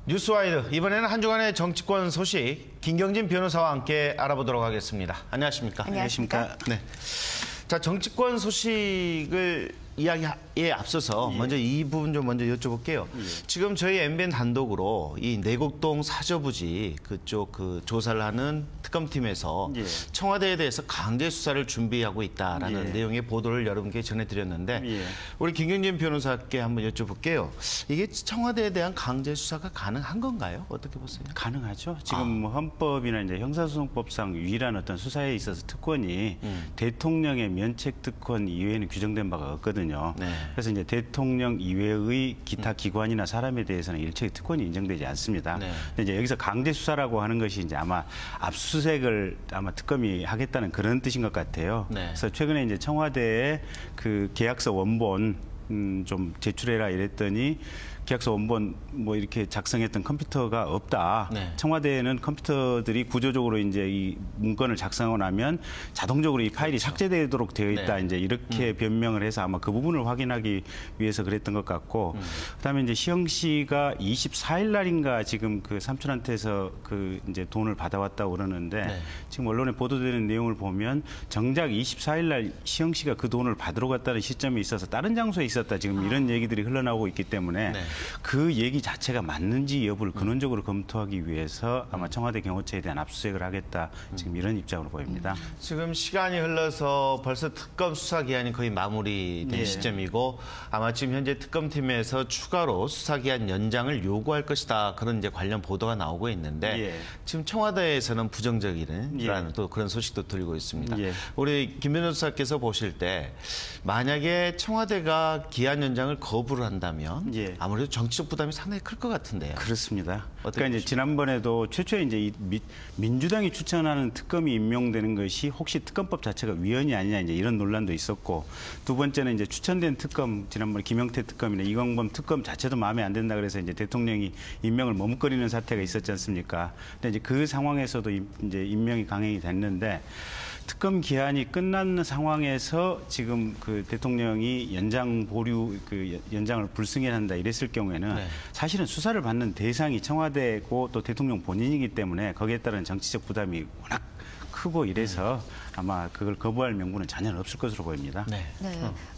뉴스와이드, 이번에는 한 주간의 정치권 소식 김경진 변호사와 함께 알아보도록 하겠습니다. 안녕하십니까? 안녕하십니까? 네. 자, 정치권 소식을 이야기에 앞서서 먼저 이 부분 좀 먼저 여쭤볼게요. 지금 저희 MBN 단독으로 이 내곡동 사저부지 그쪽 그 조사를 하는 특검팀에서 청와대에 대해서 강제 수사를 준비하고 있다라는 내용의 보도를 여러분께 전해드렸는데 우리 김경진 변호사께 한번 여쭤볼게요. 이게 청와대에 대한 강제 수사가 가능한 건가요? 어떻게 보세요? 가능하죠. 지금 헌법이나 이제 형사소송법상 유일한 어떤 수사에 있어서 특권이 대통령의 면책 특권 이외에는 규정된 바가 없거든요. 그래서 이제 대통령 이외의 기타 기관이나 사람에 대해서는 일체의 특권이 인정되지 않습니다. 근데 이제 여기서 강제 수사라고 하는 것이 이제 아마 압수수색을 아마 특검이 하겠다는 그런 뜻인 것 같아요. 그래서 최근에 이제 청와대에 그 계약서 원본 좀 제출해라 이랬더니 계약서 원본 뭐 이렇게 작성했던 컴퓨터가 없다. 청와대에는 컴퓨터들이 구조적으로 이제 이 문건을 작성하고 나면 자동적으로 이 파일이 삭제되도록 되어 있다. 이제 이렇게 변명을 해서 아마 그 부분을 확인하기 위해서 그랬던 것 같고, 그다음에 이제 시영 씨가 24일 날인가 지금 그 삼촌한테서 그 이제 돈을 받아왔다고 그러는데 지금 언론에 보도되는 내용을 보면 정작 24일 날 시영 씨가 그 돈을 받으러 갔다는 시점에 있어서 다른 장소에 있었다. 지금 이런 얘기들이 흘러나오고 있기 때문에 그 얘기 자체가 맞는지 여부를 근원적으로 검토하기 위해서 아마 청와대 경호처에 대한 압수수색을 하겠다. 지금 이런 입장으로 보입니다. 지금 시간이 흘러서 벌써 특검 수사 기한이 거의 마무리된 시점이고 아마 지금 현재 특검팀에서 추가로 수사 기한 연장을 요구할 것이다. 그런 이제 관련 보도가 나오고 있는데 지금 청와대에서는 부정적이라는 또 그런 소식도 들리고 있습니다. 우리 김 변호사께서 보실 때 만약에 청와대가 기한 연장을 거부를 한다면 아무래도 정치적 부담이 상당히 클 것 같은데요. 그렇습니다. 그러니까 이제 지난번에도 최초에 이제 민주당이 추천하는 특검이 임명되는 것이 혹시 특검법 자체가 위헌이 아니냐 이제 이런 논란도 있었고, 두 번째는 이제 추천된 특검 지난번에 김영태 특검이나 이광범 특검 자체도 마음에 안 든다 그래서 이제 대통령이 임명을 머뭇거리는 사태가 있었지 않습니까? 근데 이제 그 상황에서도 이제 임명이 강행이 됐는데. 특검 기한이 끝난 상황에서 지금 그 대통령이 연장 보류 그 연장을 불승인한다 이랬을 경우에는 사실은 수사를 받는 대상이 청와대고 또 대통령 본인이기 때문에 거기에 따른 정치적 부담이 워낙 크고 이래서 아마 그걸 거부할 명분은 전혀 없을 것으로 보입니다.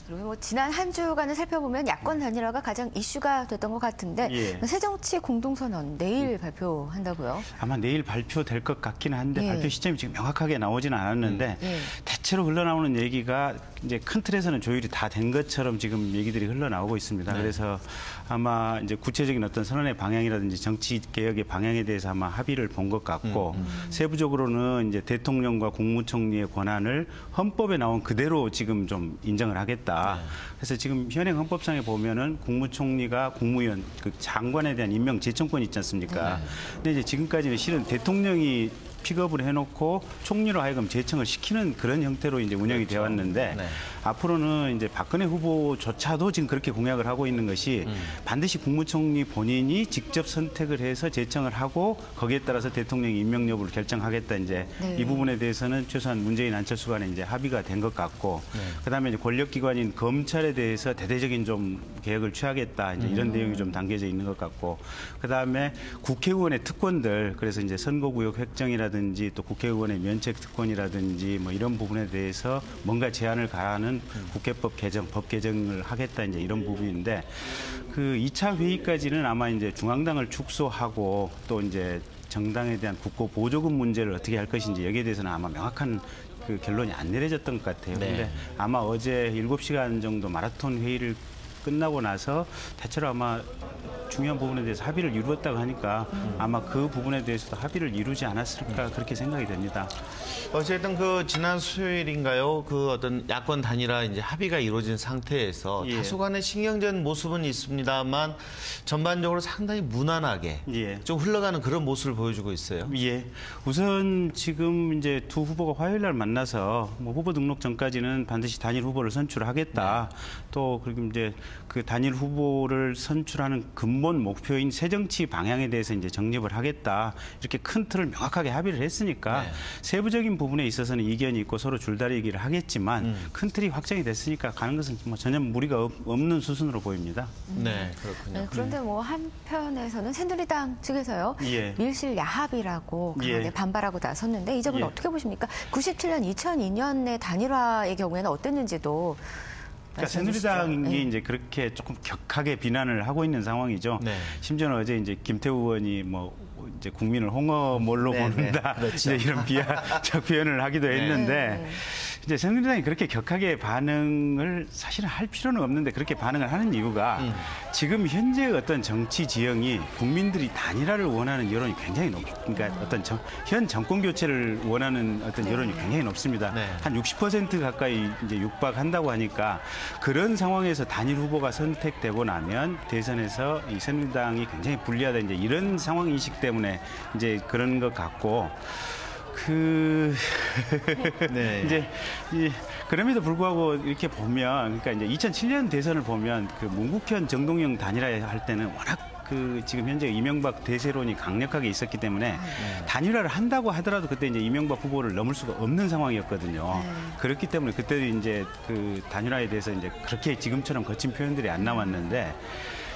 그리고 뭐 지난 한 주간을 살펴보면 야권 단일화가 가장 이슈가 됐던 것 같은데 새정치 공동선언 내일 발표한다고요? 아마 내일 발표될 것 같기는 한데 발표 시점이 지금 명확하게 나오지는 않았는데 대체로 흘러나오는 얘기가 이제 큰 틀에서는 조율이 다 된 것처럼 지금 얘기들이 흘러나오고 있습니다. 그래서 아마 이제 구체적인 어떤 선언의 방향이라든지 정치 개혁의 방향에 대해서 아마 합의를 본 것 같고 세부적으로는 이제 대통령과 국무총리의 권한을 헌법에 나온 그대로 지금 좀 인정을 하겠다. 그래서 지금 현행 헌법상에 보면은 국무총리가 국무위원 그 장관에 대한 임명 제청권이 있지 않습니까? 근데 이제 지금까지는 실은 대통령이 픽업을 해놓고 총리로 하여금 제청을 시키는 그런 형태로 이제 운영이 되어 왔는데 앞으로는 이제 박근혜 후보조차도 지금 그렇게 공약을 하고 있는 것이 반드시 국무총리 본인이 직접 선택을 해서 제청을 하고 거기에 따라서 대통령이 임명 여부를 결정하겠다. 이제 이 부분에 대해서는 최소한 문재인 안철수 간에 이제 합의가 된 것 같고 그다음에 이제 권력기관인 검찰에 대해서 대대적인 좀 개혁을 취하겠다. 이제 이런 내용이 좀 담겨져 있는 것 같고 그다음에 국회의원의 특권들 그래서 이제 선거구역 획정이라든지 또 국회의원의 면책 특권이라든지 뭐 이런 부분에 대해서 뭔가 제한을 가하는 국회법 개정, 법 개정을 하겠다 이제 이런 부분인데 그 2차 회의까지는 아마 이제 중앙당을 축소하고 또 이제 정당에 대한 국고 보조금 문제를 어떻게 할 것인지 여기에 대해서는 아마 명확한 그 결론이 안 내려졌던 것 같아요. 근데 아마 어제 7시간 정도 마라톤 회의를 끝나고 나서 대체로 아마 중요한 부분에 대해서 합의를 이루었다고 하니까 아마 그 부분에 대해서도 합의를 이루지 않았을까 그렇게 생각이 됩니다. 어쨌든 그 지난 수요일인가요? 그 어떤 야권 단일화 이제 합의가 이루어진 상태에서 다소간의 신경전 모습은 있습니다만 전반적으로 상당히 무난하게 좀 흘러가는 그런 모습을 보여주고 있어요. 우선 지금 이제 두 후보가 화요일 날 만나서 뭐 후보 등록 전까지는 반드시 단일 후보를 선출하겠다. 또 그리고 이제 그 단일 후보를 선출하는 근무 근본 목표인 새정치 방향에 대해서 이제 정립을 하겠다. 이렇게 큰 틀을 명확하게 합의를 했으니까 네. 세부적인 부분에 있어서는 이견이 있고 서로 줄다리기를 하겠지만 큰 틀이 확정이 됐으니까 가는 것은 뭐 전혀 무리가 없는 수순으로 보입니다. 네, 그렇군요. 네, 그런데 뭐 한편에서는 새누리당 측에서요. 예. 밀실 야합이라고 강하게 예. 반발하고 나섰는데 이 점은 예. 어떻게 보십니까? 97년, 2002년의 단일화의 경우에는 어땠는지도 그러니까 말씀해 주시죠. 새누리당이 네. 이제 그렇게 조금 격하게 비난을 하고 있는 상황이죠. 네. 심지어는 어제 이제 김태우 의원이 뭐 이제 국민을 홍어몰로 네, 보는다 네, 그렇죠. 이제 이런 비하적 표현을 하기도 했는데 네. 이제 새누리당이 그렇게 격하게 반응을 사실은 할 필요는 없는데 그렇게 반응을 하는 이유가 지금 현재의 어떤 정치 지형이 국민들이 단일화를 원하는 여론이 굉장히 그러니까 어떤 현 정권 교체를 원하는 어떤 여론이 굉장히 높습니다. 네. 한 60% 가까이 이제 육박한다고 하니까 그런 상황에서 단일 후보가 선택되고 나면 대선에서 이 새누리당이 굉장히 불리하다 이제 이런 상황 인식 때문에 이제 그런 것 같고 네. 이제 그럼에도 불구하고 이렇게 보면 그러니까 이제 2007년 대선을 보면 그 문국현 정동영 단일화 할 때는 워낙 그 지금 현재 이명박 대세론이 강력하게 있었기 때문에 단일화를 한다고 하더라도 그때 이제 이명박 후보를 넘을 수가 없는 상황이었거든요. 그렇기 때문에 그때도 이제 그 단일화에 대해서 이제 그렇게 지금처럼 거친 표현들이 안 나왔는데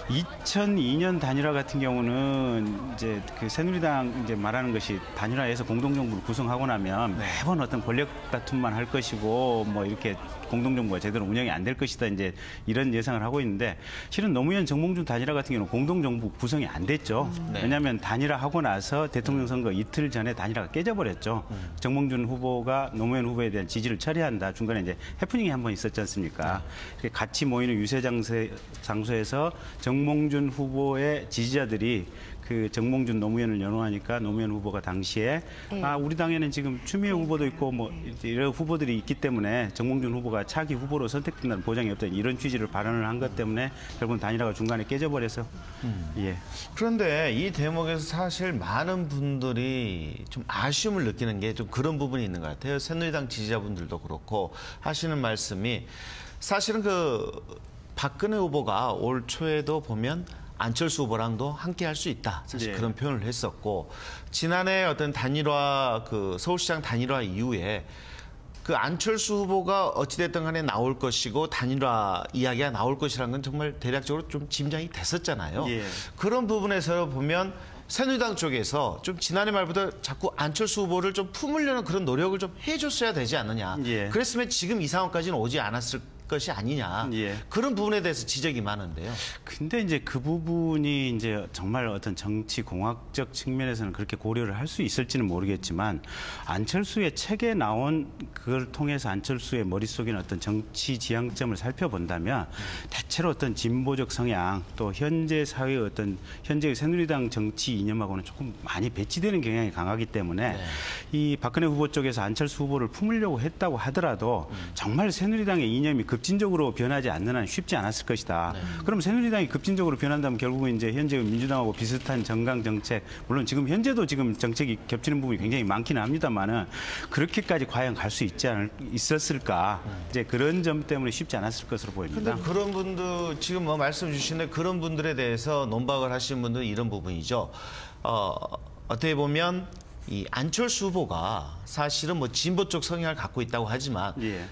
2002년 단일화 같은 경우는 이제 그 새누리당 이제 말하는 것이 단일화해서 공동정부를 구성하고 나면 매번 어떤 권력 다툼만 할 것이고 뭐 이렇게 공동정부가 제대로 운영이 안 될 것이다 이제 이런 예상을 하고 있는데 실은 노무현 정몽준 단일화 같은 경우는 공동정부 구성이 안 됐죠. 네. 왜냐하면 단일화하고 나서 대통령 선거 이틀 전에 단일화가 깨져버렸죠. 정몽준 후보가 노무현 후보에 대한 지지를 철회한다. 중간에 이제 해프닝이 한 번 있었지 않습니까? 이렇게 같이 모이는 유세 장소에서 정몽준 후보의 지지자들이 그 정몽준 노무현을 연호하니까 노무현 후보가 당시에 우리 당에는 지금 추미애 후보도 있고 뭐 이런 후보들이 있기 때문에 정몽준 후보가 차기 후보로 선택된다는 보장이 없다 이런 취지를 발언을 한 것 때문에 결국은 단일화가 중간에 깨져버려서 예. 그런데 이 대목에서 사실 많은 분들이 좀 아쉬움을 느끼는 게 좀 그런 부분이 있는 것 같아요. 새누리당 지지자분들도 그렇고 하시는 말씀이 사실은 그 박근혜 후보가 올 초에도 보면 안철수 후보랑도 함께 할 수 있다. 사실 네. 그런 표현을 했었고 지난해 어떤 단일화 그 서울시장 단일화 이후에 그 안철수 후보가 어찌됐든 간에 나올 것이고 단일화 이야기가 나올 것이라는 건 정말 대략적으로 좀 짐작이 됐었잖아요. 예. 그런 부분에서 보면 새누리당 쪽에서 좀 지난해 말보다 자꾸 안철수 후보를 좀 품으려는 그런 노력을 좀 해줬어야 되지 않느냐. 예. 그랬으면 지금 이 상황까지는 오지 않았을 것이 아니냐. 예. 그런 부분에 대해서 지적이 많은데요. 근데 이제 그 부분이 이제 정말 어떤 정치 공학적 측면에서는 그렇게 고려를 할 수 있을지는 모르겠지만 안철수의 책에 나온 그걸 통해서 안철수의 머릿속에는 어떤 정치 지향점을 살펴본다면 대체로 어떤 진보적 성향 또 현재 사회의 어떤 현재의 새누리당 정치 이념하고는 조금 많이 배치되는 경향이 강하기 때문에 이 박근혜 후보 쪽에서 안철수 후보를 품으려고 했다고 하더라도 정말 새누리당의 이념이 급진적으로 변하지 않는 한 쉽지 않았을 것이다. 그럼 새누리당이 급진적으로 변한다면 결국은 이제 현재의 민주당하고 비슷한 정강 정책, 물론 지금 현재도 지금 정책이 겹치는 부분이 굉장히 많기는 합니다만은 그렇게까지 과연 갈 수 있었을까? 이제 그런 점 때문에 쉽지 않았을 것으로 보입니다. 근데 그런 분들 지금 뭐 말씀 주시는데 그런 분들에 대해서 논박을 하시는 분들은 이런 부분이죠. 어떻게 보면 이 안철수 후보가 사실은 뭐 진보 쪽 성향을 갖고 있다고 하지만 예.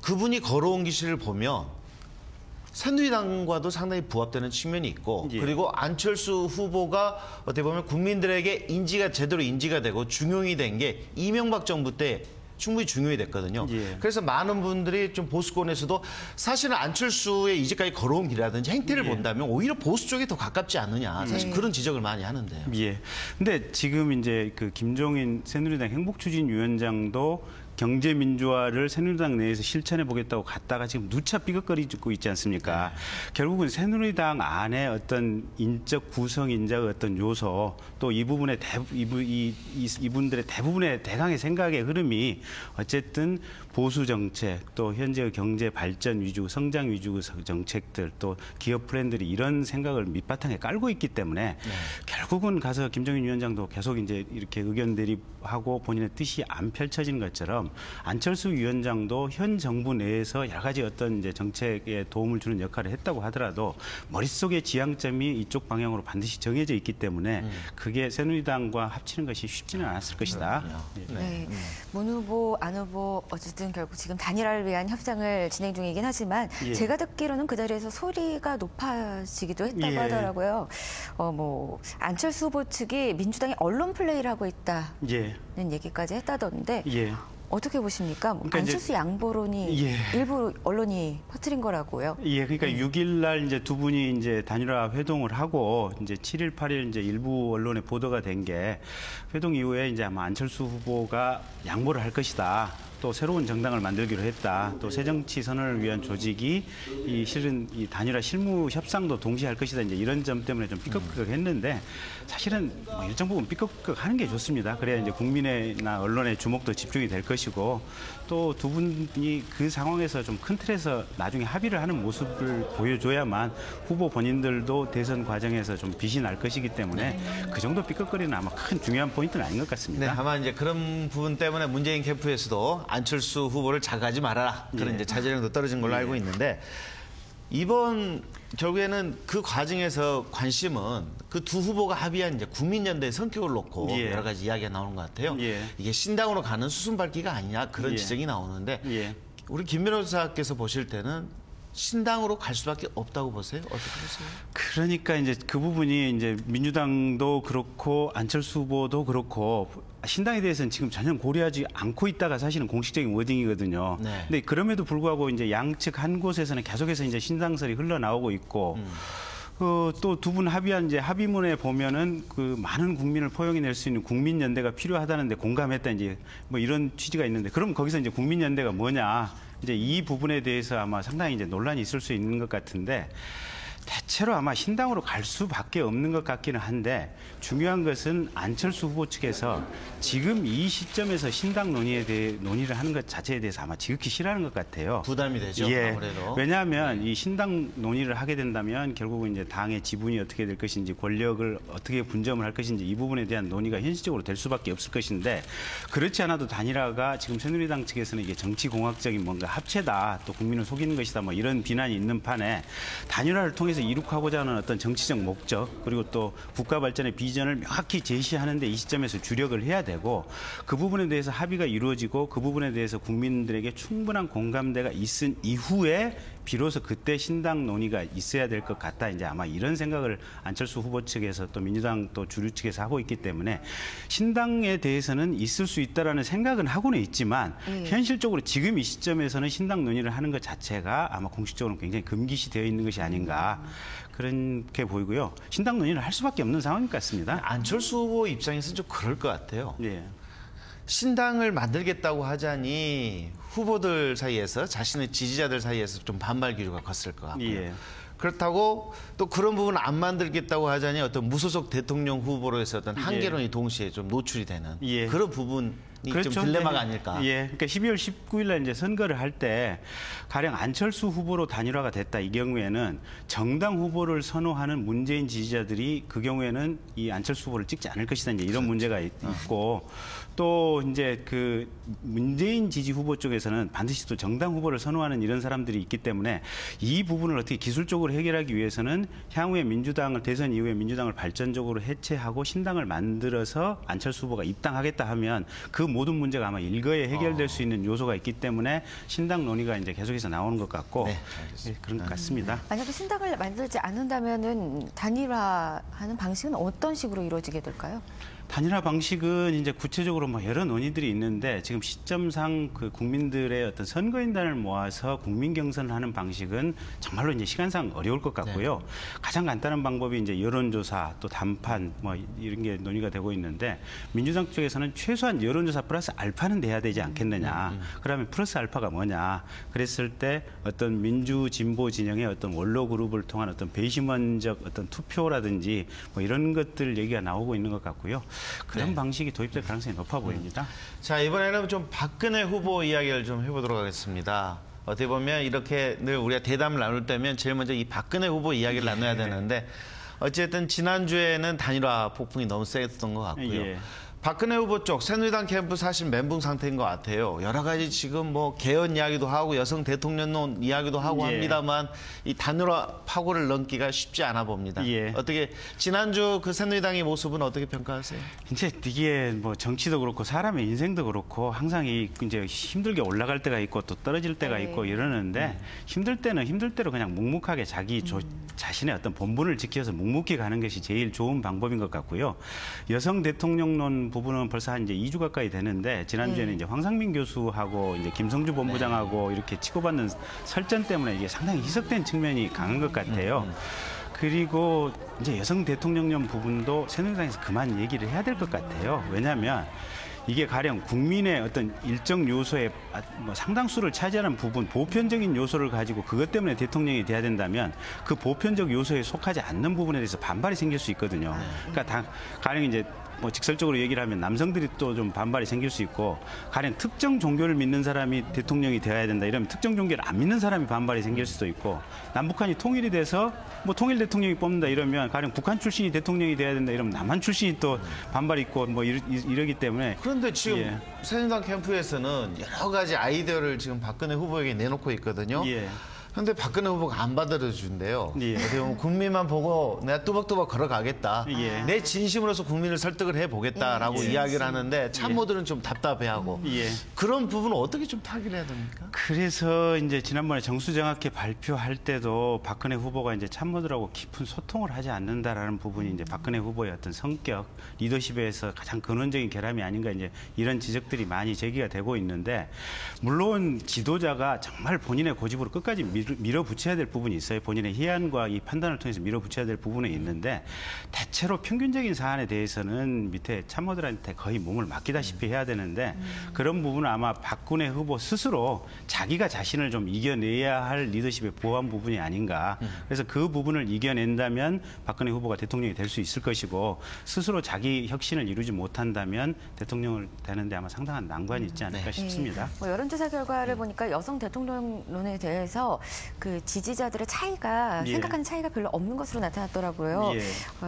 그분이 걸어온 길을 보면 새누리당과도 상당히 부합되는 측면이 있고 예. 그리고 안철수 후보가 어떻게 보면 국민들에게 제대로 인지가 되고 중용이 된 게 이명박 정부 때 충분히 중용이 됐거든요. 예. 그래서 많은 분들이 좀 보수권에서도 사실은 안철수의 이제까지 걸어온 길이라든지 행태를 본다면 오히려 보수 쪽에 더 가깝지 않느냐. 사실 그런 지적을 많이 하는데요. 예. 근데 지금 이제 그 김종인 새누리당 행복추진위원장도 경제민주화를 새누리당 내에서 실천해 보겠다고 갔다가 지금 누차 삐걱거리고 있지 않습니까? 결국은 새누리당 안에 어떤 인적 구성인자의 어떤 요소 또 이 부분의 이분들의 대부분의 대강의 생각의 흐름이 어쨌든 보수 정책, 또 현재의 경제 발전 위주, 성장 위주 정책들, 또 기업 플랜들이 이런 생각을 밑바탕에 깔고 있기 때문에 결국은 가서 김정인 위원장도 계속 이제 이렇게 의견 대립하고 본인의 뜻이 안 펼쳐진 것처럼 안철수 위원장도 현 정부 내에서 여러 가지 어떤 이제 정책에 도움을 주는 역할을 했다고 하더라도 머릿속에 지향점이 이쪽 방향으로 반드시 정해져 있기 때문에 그게 새누리당과 합치는 것이 쉽지는 않았을 것이다. 네. 문 후보, 안 후보 어쨌든 결국 지금 단일화를 위한 협상을 진행 중이긴 하지만 제가 듣기로는 그 자리에서 소리가 높아지기도 했다고 하더라고요. 뭐 안철수 후보 측이 민주당이 언론 플레이를 하고 있다는 얘기까지 했다던데 어떻게 보십니까? 그러니까 안철수 양보론이 일부 언론이 퍼뜨린 거라고요. 그러니까 6일 날 이제 두 분이 이제 단일화 회동을 하고 이제 7일, 8일 이제 일부 언론에 보도가 된 게 회동 이후에 이제 아마 안철수 후보가 양보를 할 것이다. 또 새로운 정당을 만들기로 했다. 또 새정치 선언을 위한 조직이 실은 이 단일화 실무 협상도 동시에 할 것이다. 이제 이런 점 때문에 좀 삐걱삐걱했는데 사실은 뭐 일정 부분 삐걱삐걱하는 게 좋습니다. 그래야 이제 국민의나 언론의 주목도 집중이 될 것이고 또 두 분이 그 상황에서 좀 큰 틀에서 나중에 합의를 하는 모습을 보여줘야만 후보 본인들도 대선 과정에서 좀 빛이 날 것이기 때문에 그 정도 삐걱거리는 아마 큰 중요한 포인트는 아닌 것 같습니다. 네, 아마 이제 그런 부분 때문에 문재인 캠프에서도 안철수 후보를 자극하지 말아라. 그런 이제 자제력도 떨어진 걸로 알고 있는데 이번 결국에는 그 과정에서 관심은 그 두 후보가 합의한 이제 국민연대의 성격을 놓고 여러 가지 이야기가 나오는 것 같아요. 이게 신당으로 가는 수순밟기가 아니냐 그런 지적이 나오는데 우리 김 변호사께서 보실 때는 신당으로 갈 수밖에 없다고 보세요? 어떻게 보세요? 그러니까 이제 그 부분이 이제 민주당도 그렇고 안철수 후보도 그렇고 신당에 대해서는 지금 전혀 고려하지 않고 있다가 사실은 공식적인 워딩이거든요. 근데 그럼에도 불구하고 이제 양측 한 곳에서는 계속해서 이제 신당설이 흘러나오고 있고 또 두 분 합의한 이제 합의문에 보면은 그 많은 국민을 포용해낼 수 있는 국민연대가 필요하다는데 공감했다 이제 뭐 이런 취지가 있는데 그럼 거기서 이제 국민연대가 뭐냐? 이제 이 부분에 대해서 아마 상당히 이제 논란이 있을 수 있는 것 같은데 대체로 아마 신당으로 갈 수밖에 없는 것 같기는 한데 중요한 것은 안철수 후보 측에서 지금 이 시점에서 신당 논의를 하는 것 자체에 대해서 아마 지극히 싫어하는 것 같아요. 부담이 되죠. 아무래도. 왜냐하면 이 신당 논의를 하게 된다면 결국은 이제 당의 지분이 어떻게 될 것인지 권력을 어떻게 분점을 할 것인지 이 부분에 대한 논의가 현실적으로 될 수밖에 없을 것인데 그렇지 않아도 단일화가 지금 새누리당 측에서는 이게 정치공학적인 뭔가 합체다 또 국민을 속이는 것이다 뭐 이런 비난이 있는 판에 단일화를 통해서 이룩하고자 하는 어떤 정치적 목적 그리고 또 국가 발전의 비전을 명확히 제시하는데 이 시점에서 주력을 해야 되고 그 부분에 대해서 합의가 이루어지고 그 부분에 대해서 국민들에게 충분한 공감대가 있은 이후에 비로소 그때 신당 논의가 있어야 될 것 같다. 이제 아마 이런 생각을 안철수 후보 측에서 또 민주당 또 주류 측에서 하고 있기 때문에 신당에 대해서는 있을 수 있다라는 생각은 하고는 있지만 현실적으로 지금 이 시점에서는 신당 논의를 하는 것 자체가 아마 공식적으로 굉장히 금기시되어 있는 것이 아닌가. 그렇게 보이고요. 신당 논의를 할 수밖에 없는 상황인 것 같습니다. 안철수 후보 입장에서는 좀 그럴 것 같아요. 신당을 만들겠다고 하자니 후보들 사이에서 자신의 지지자들 사이에서 좀 반발 기류가 컸을 것 같고요. 그렇다고 또 그런 부분 안 만들겠다고 하자니 어떤 무소속 대통령 후보로서 어떤 한계론이 동시에 좀 노출이 되는 그런 부분이 그렇죠. 좀 딜레마가 아닐까. 그러니까 12월 19일 날 이제 선거를 할 때 가령 안철수 후보로 단일화가 됐다 이 경우에는 정당 후보를 선호하는 문재인 지지자들이 그 경우에는 이 안철수 후보를 찍지 않을 것이다 이제 이런 문제가 있고 또 이제 그 문재인 지지 후보 쪽에서는 반드시 또 정당 후보를 선호하는 이런 사람들이 있기 때문에 이 부분을 어떻게 기술적으로 해결하기 위해서는 향후에 민주당을 대선 이후에 민주당을 발전적으로 해체하고 신당을 만들어서 안철수 후보가 입당하겠다 하면 그 모든 문제가 아마 일거에 해결될 수 있는 요소가 있기 때문에 신당 논의가 이제 계속해서 나오는 것 같고 그런 것 같습니다. 만약에 신당을 만들지 않는다면은 단일화하는 방식은 어떤 식으로 이루어지게 될까요? 단일화 방식은 이제 구체적으로 뭐 여러 논의들이 있는데 지금 시점상 그 국민들의 어떤 선거인단을 모아서 국민 경선을 하는 방식은 정말로 이제 시간상 어려울 것 같고요. 가장 간단한 방법이 이제 여론조사 또 단판 뭐 이런 게 논의가 되고 있는데 민주당 쪽에서는 최소한 여론조사 여론조사 플러스 알파는 돼야 되지 않겠느냐. 그러면 플러스 알파가 뭐냐. 그랬을 때 어떤 민주 진보 진영의 어떤 원로 그룹을 통한 어떤 배심원적 어떤 투표라든지 뭐 이런 것들 얘기가 나오고 있는 것 같고요. 그런 방식이 도입될 가능성이 높아 보입니다. 자, 이번에는 좀 박근혜 후보 이야기를 좀 해보도록 하겠습니다. 어떻게 보면 이렇게 늘 우리가 대담을 나눌 때면 제일 먼저 이 박근혜 후보 이야기를 나눠야 되는데 어쨌든 지난주에는 단일화 폭풍이 너무 세졌던 것 같고요. 박근혜 후보 쪽 새누리당 캠프 사실 멘붕 상태인 것 같아요. 여러 가지 지금 뭐 개헌 이야기도 하고 여성 대통령론 이야기도 하고 합니다만 이 단일화 파고를 넘기가 쉽지 않아 봅니다. 어떻게 지난주 그 새누리당의 모습은 어떻게 평가하세요? 이제 이게 뭐 정치도 그렇고 사람의 인생도 그렇고 항상 이제 힘들게 올라갈 때가 있고 또 떨어질 때가 있고 이러는데 힘들 때는 힘들 대로 그냥 묵묵하게 자기 자신의 어떤 본분을 지켜서 묵묵히 가는 것이 제일 좋은 방법인 것 같고요. 여성 대통령론 부분은 벌써 한 이제 2주 가까이 되는데 지난주에는 이제 황상민 교수하고 이제 김성주 본부장하고 이렇게 치고받는 설전 때문에 이게 상당히 희석된 측면이 강한 것 같아요. 그리고 이제 여성 대통령령 부분도 새누리당에서 그만 얘기를 해야 될 것 같아요. 왜냐하면 이게 가령 국민의 어떤 일정 요소의 뭐 상당수를 차지하는 부분, 보편적인 요소를 가지고 그것 때문에 대통령이 돼야 된다면 그 보편적 요소에 속하지 않는 부분에 대해서 반발이 생길 수 있거든요. 그러니까 가령 이제 뭐 직설적으로 얘기를 하면 남성들이 또 좀 반발이 생길 수 있고 가령 특정 종교를 믿는 사람이 대통령이 되어야 된다 이러면 특정 종교를 안 믿는 사람이 반발이 생길 수도 있고 남북한이 통일이 돼서 뭐 통일 대통령이 뽑는다 이러면 가령 북한 출신이 대통령이 돼야 된다 이러면 남한 출신이 또 반발이 있고 뭐 이러기 때문에 그런데 지금 새누리당 캠프에서는 여러 가지 아이디어를 지금 박근혜 후보에게 내놓고 있거든요. 그런데 박근혜 후보가 안 받아준대요. 어떻게 보면 국민만 보고 내가 뚜벅뚜벅 걸어가겠다. 내 진심으로서 국민을 설득을 해보겠다라고 이야기를 하는데 참모들은 좀 답답해하고 그런 부분은 어떻게 좀 타개를 해야 됩니까? 그래서 이제 지난번에 정수정확회 발표할 때도 박근혜 후보가 이제 참모들하고 깊은 소통을 하지 않는다라는 부분이 이제 박근혜 후보의 어떤 성격, 리더십에서 가장 근원적인 결함이 아닌가 이제 이런 지적들이 많이 제기가 되고 있는데 물론 지도자가 정말 본인의 고집으로 끝까지 밀어붙여야 될 부분이 있어요. 본인의 희안과 이 판단을 통해서 밀어붙여야 될 부분이 있는데 대체로 평균적인 사안에 대해서는 밑에 참모들한테 거의 몸을 맡기다시피 해야 되는데 그런 부분은 아마 박근혜 후보 스스로 자기가 자신을 좀 이겨내야 할 리더십의 보완 부분이 아닌가. 그래서 그 부분을 이겨낸다면 박근혜 후보가 대통령이 될 수 있을 것이고 스스로 자기 혁신을 이루지 못한다면 대통령을 되는데 아마 상당한 난관이 있지 않을까 싶습니다. 뭐 여론조사 결과를 보니까 여성 대통령론에 대해서 그 지지자들의 차이가 생각하는 차이가 별로 없는 것으로 나타났더라고요.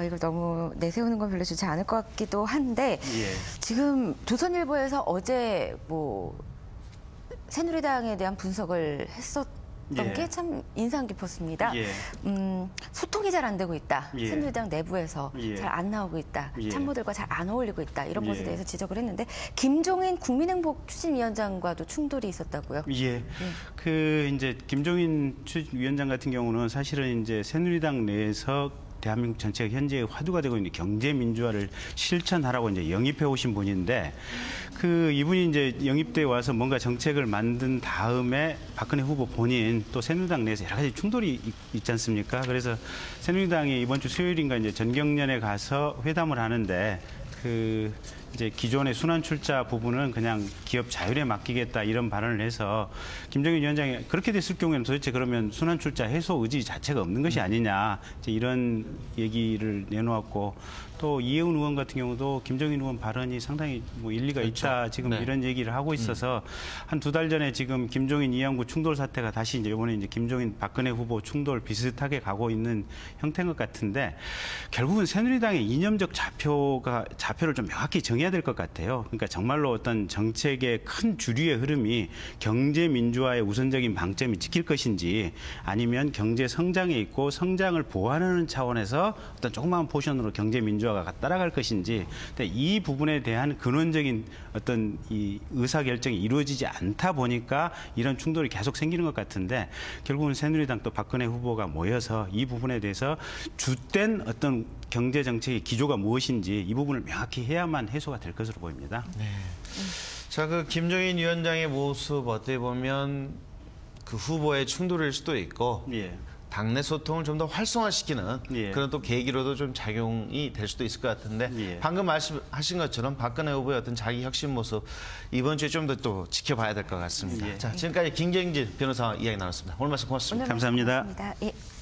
이걸 너무 내세우는 건 별로 좋지 않을 것 같기도 한데 지금 조선일보에서 어제 뭐 새누리당에 대한 분석을 했었던 게 참 인상 깊었습니다. 소통이 잘 안 되고 있다. 새누리당 내부에서 잘 안 나오고 있다. 참모들과 잘 안 어울리고 있다. 이런 것에 대해서 지적을 했는데 김종인 국민행복 추진위원장과도 충돌이 있었다고요? 그 이제 김종인 위원장 같은 경우는 사실은 이제 새누리당 내에서 대한민국 전체가 현재 화두가 되고 있는 경제 민주화를 실천하라고 이제 영입해 오신 분인데 그 이분이 이제 영입돼 와서 뭔가 정책을 만든 다음에 박근혜 후보 본인 또 새누리당 내에서 여러 가지 충돌이 있지 않습니까? 그래서 새누리당이 이번 주 수요일인가 이제 전경련에 가서 회담을 하는데 그 이제 기존의 순환 출자 부분은 그냥 기업 자율에 맡기겠다 이런 발언을 해서 김종인 위원장이 그렇게 됐을 경우에는 도대체 그러면 순환 출자 해소 의지 자체가 없는 것이 아니냐 이제 이런 얘기를 내놓았고 또 이혜훈 의원 같은 경우도 김종인 의원 발언이 상당히 뭐 일리가 있다 지금 이런 얘기를 하고 있어서 한 2달 전에 지금 김종인 이양구 충돌 사태가 다시 이제 이번에 이제 김종인 박근혜 후보 충돌 비슷하게 가고 있는 형태인 것 같은데 결국은 새누리당의 이념적 좌표를 좀 명확히 정해야 될 것 같아요. 그러니까 정말로 어떤 정책의 큰 주류의 흐름이 경제 민주화의 우선적인 방점이 지킬 것인지 아니면 경제 성장에 있고 성장을 보완하는 차원에서 어떤 조그마한 포션으로 경제 민주화가 따라갈 것인지 근데 이 부분에 대한 근원적인 어떤 이 의사결정이 이루어지지 않다 보니까 이런 충돌이 계속 생기는 것 같은데 결국은 새누리당 또 박근혜 후보가 모여서 이 부분에 대해서 주된 어떤 경제 정책의 기조가 무엇인지 이 부분을 명확히 해야만 해소가 될 것으로 보입니다. 자, 그 김종인 위원장의 모습 어떻게 보면 그 후보의 충돌일 수도 있고 당내 소통을 좀 더 활성화시키는 예. 그런 또 계기로도 좀 작용이 될 수도 있을 것 같은데 예. 방금 말씀하신 것처럼 박근혜 후보의 어떤 자기 혁신 모습 이번 주에 좀 더 또 지켜봐야 될 것 같습니다. 예. 자, 지금까지 김경진 변호사와 이야기 나눴습니다. 오늘 말씀 고맙습니다. 오늘 감사합니다. 고맙습니다. 예.